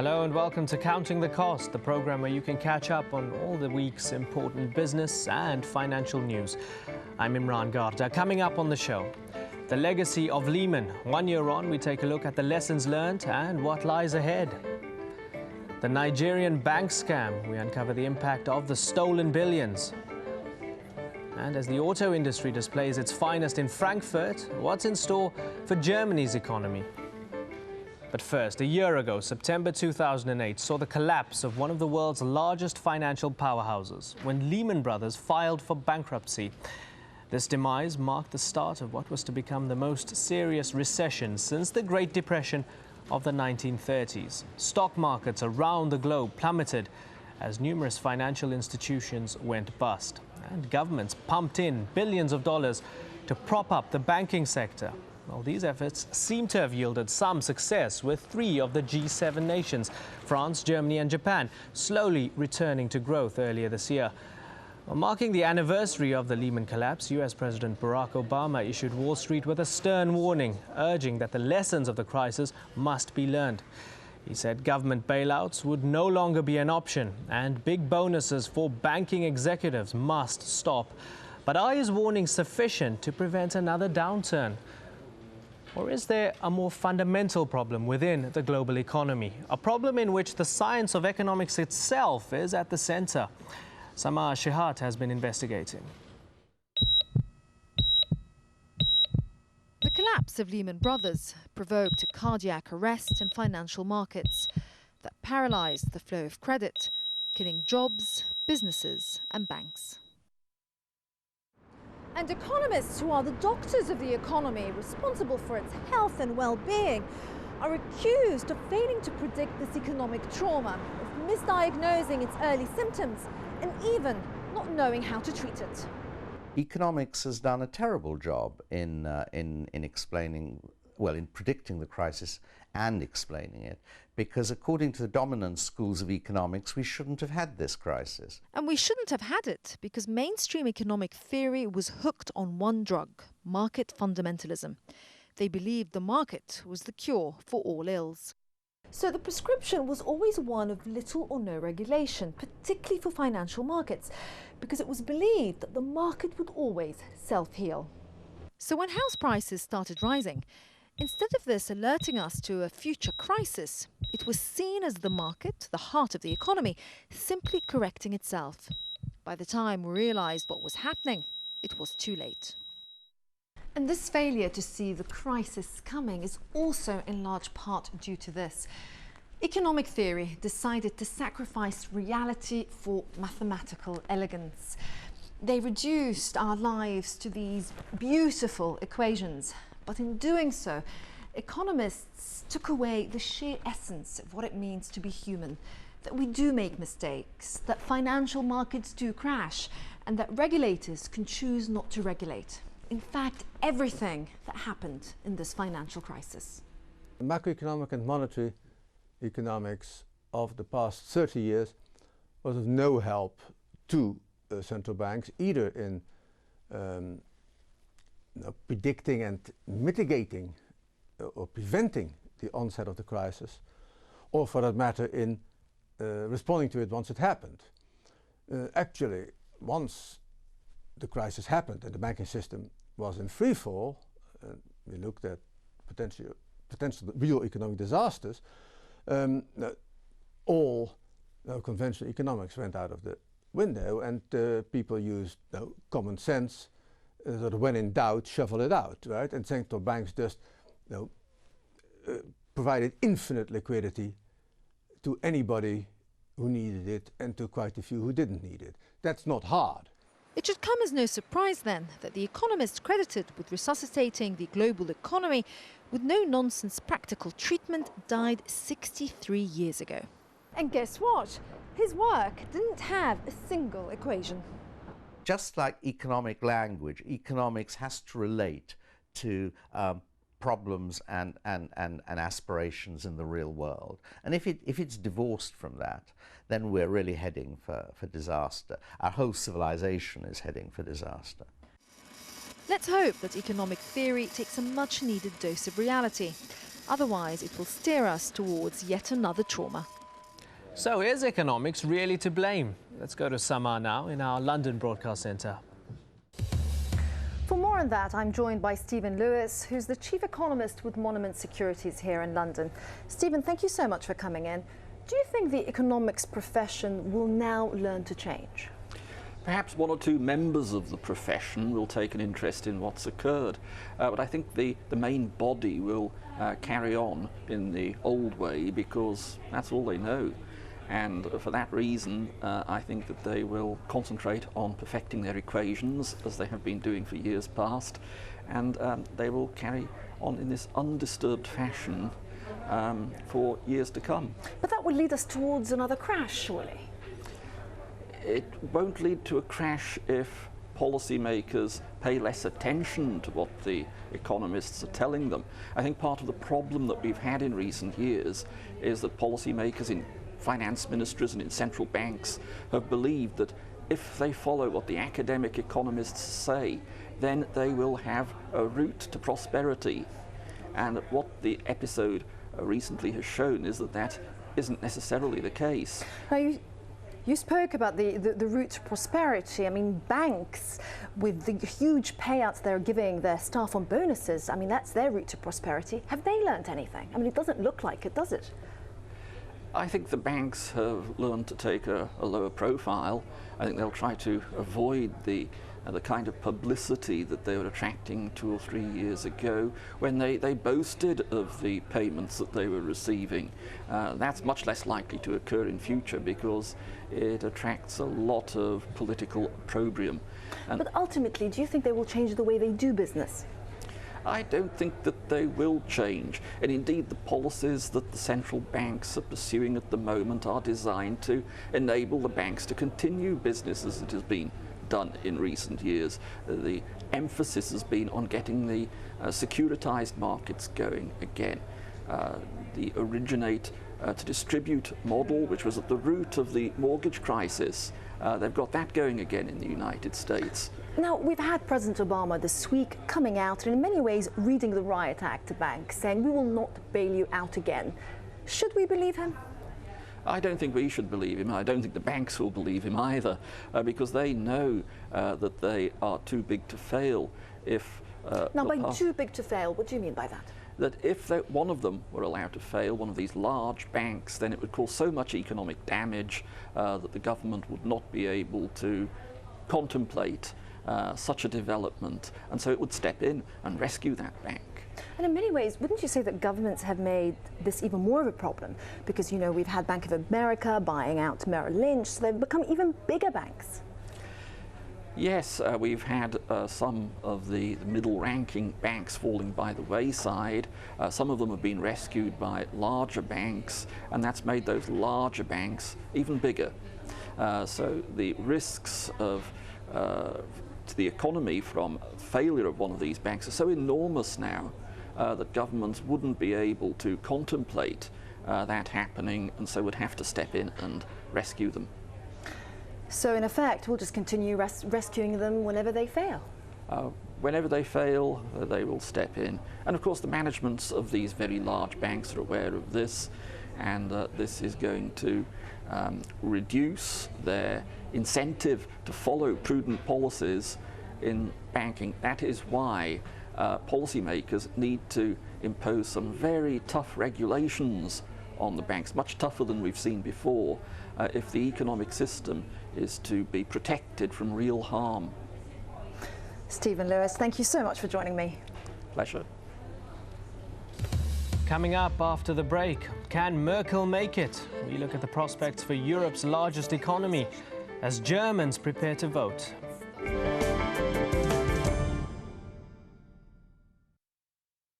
Hello and welcome to Counting the Cost, the program where you can catch up on all the week's important business and financial news. I'm Imran Garda. Coming up on the show, the legacy of Lehman. 1 year on, we take a look at the lessons learned and what lies ahead. The Nigerian bank scam. We uncover the impact of the stolen billions. And as the auto industry displays its finest in Frankfurt, what's in store for Germany's economy? But first, a year ago, September 2008, saw the collapse of one of the world's largest financial powerhouses when Lehman Brothers filed for bankruptcy. This demise marked the start of what was to become the most serious recession since the Great Depression of the 1930s. Stock markets around the globe plummeted as numerous financial institutions went bust, and governments pumped in billions of dollars to prop up the banking sector. Well, these efforts seem to have yielded some success, with 3 of the G7 nations, France, Germany and Japan, slowly returning to growth earlier this year. Well, marking the anniversary of the Lehman collapse, US President Barack Obama issued Wall Street with a stern warning, urging that the lessons of the crisis must be learned. He said government bailouts would no longer be an option and big bonuses for banking executives must stop. But are his warnings sufficient to prevent another downturn? Or is there a more fundamental problem within the global economy? A problem in which the science of economics itself is at the center. Samar Shihat has been investigating. The collapse of Lehman Brothers provoked a cardiac arrest in financial markets that paralyzed the flow of credit, killing jobs, businesses and banks. And economists, who are the doctors of the economy, responsible for its health and well-being, are accused of failing to predict this economic trauma, of misdiagnosing its early symptoms, and even not knowing how to treat it. Economics has done a terrible job in explaining, well, in predicting the crisis and explaining it, because according to the dominant schools of economics, we shouldn't have had this crisis. And we shouldn't have had it because mainstream economic theory was hooked on one drug, market fundamentalism. They believed the market was the cure for all ills. So the prescription was always one of little or no regulation, particularly for financial markets, because it was believed that the market would always self-heal. So when house prices started rising, instead of this alerting us to a future crisis, it was seen as the market, the heart of the economy, simply correcting itself. By the time we realized what was happening, it was too late. And this failure to see the crisis coming is also in large part due to this. Economic theory decided to sacrifice reality for mathematical elegance. They reduced our lives to these beautiful equations. But in doing so, economists took away the sheer essence of what it means to be human, that we do make mistakes, that financial markets do crash, and that regulators can choose not to regulate. In fact, everything that happened in this financial crisis. The macroeconomic and monetary economics of the past 30 years was of no help to central banks, either in predicting and mitigating or preventing the onset of the crisis, or for that matter in responding to it once it happened. Actually, once the crisis happened and the banking system was in free fall, we looked at potential real economic disasters, all conventional economics went out of the window, and people used common sense, sort of when in doubt, shovel it out, right? And central banks just provided infinite liquidity to anybody who needed it and to quite a few who didn't need it. That's not hard. It should come as no surprise then that the economist credited with resuscitating the global economy with no-nonsense practical treatment died 63 years ago. And guess what? His work didn't have a single equation. Just like economic language, economics has to relate to problems and aspirations in the real world. And if it's divorced from that, then we're really heading for disaster. Our whole civilization is heading for disaster. Let's hope that economic theory takes a much-needed dose of reality. Otherwise, it will steer us towards yet another trauma. So is economics really to blame? Let's go to Samar now in our London broadcast centre. For more on that, I'm joined by Stephen Lewis, who's the chief economist with Monument Securities here in London. Stephen, thank you so much for coming in. Do you think the economics profession will now learn to change? Perhaps one or two members of the profession will take an interest in what's occurred, but I think the main body will carry on in the old way because that's all they know. And for that reason, I think that they will concentrate on perfecting their equations, as they have been doing for years past, and they will carry on in this undisturbed fashion for years to come. But that would lead us towards another crash, surely? It won't lead to a crash if policymakers pay less attention to what the economists are telling them. I think part of the problem that we've had in recent years is that policymakers in finance ministries and in central banks have believed that if they follow what the academic economists say, then they will have a route to prosperity. And what the episode recently has shown is that that isn't necessarily the case. Now, you spoke about the route to prosperity. I mean, banks, with the huge payouts they're giving their staff on bonuses, I mean, that's their route to prosperity. Have they learnt anything? I mean, it doesn't look like it, does it? I think the banks have learned to take a lower profile. I think they'll try to avoid the kind of publicity that they were attracting 2 or 3 years ago when they boasted of the payments that they were receiving. That's much less likely to occur in future because it attracts a lot of political opprobrium. But ultimately, do you think they will change the way they do business? I don't think that they will change, and indeed the policies that the central banks are pursuing at the moment are designed to enable the banks to continue business as it has been done in recent years. The emphasis has been on getting the securitized markets going again. The originate to distribute model, which was at the root of the mortgage crisis, they've got that going again in the United States. Now, we've had President Obama this week coming out and in many ways reading the Riot Act to banks, saying we will not bail you out again. Should we believe him? I don't think we should believe him. I don't think the banks will believe him either, because they know that they are too big to fail if... Now, by too big to fail, what do you mean by that? That if one of them were allowed to fail, one of these large banks, then it would cause so much economic damage that the government would not be able to contemplate such a development, and so it would step in and rescue that bank. And in many ways, wouldn't you say that governments have made this even more of a problem? Because, you know, we've had Bank of America buying out Merrill Lynch, so they've become even bigger banks. Yes, we've had some of the middle-ranking banks falling by the wayside. Some of them have been rescued by larger banks, and that's made those larger banks even bigger. So the risks of to the economy from failure of one of these banks are so enormous now that governments wouldn't be able to contemplate that happening, and so would have to step in and rescue them. So in effect, we'll just continue rescuing them whenever they fail? Whenever they fail, they will step in. And of course the managements of these very large banks are aware of this, and this is going to reduce their incentive to follow prudent policies in banking. That is why policymakers need to impose some very tough regulations on the banks, much tougher than we've seen before, if the economic system is to be protected from real harm. Stephen Lewis, thank you so much for joining me. Pleasure. Coming up after the break, can Merkel make it? We look at the prospects for Europe's largest economy as Germans prepare to vote.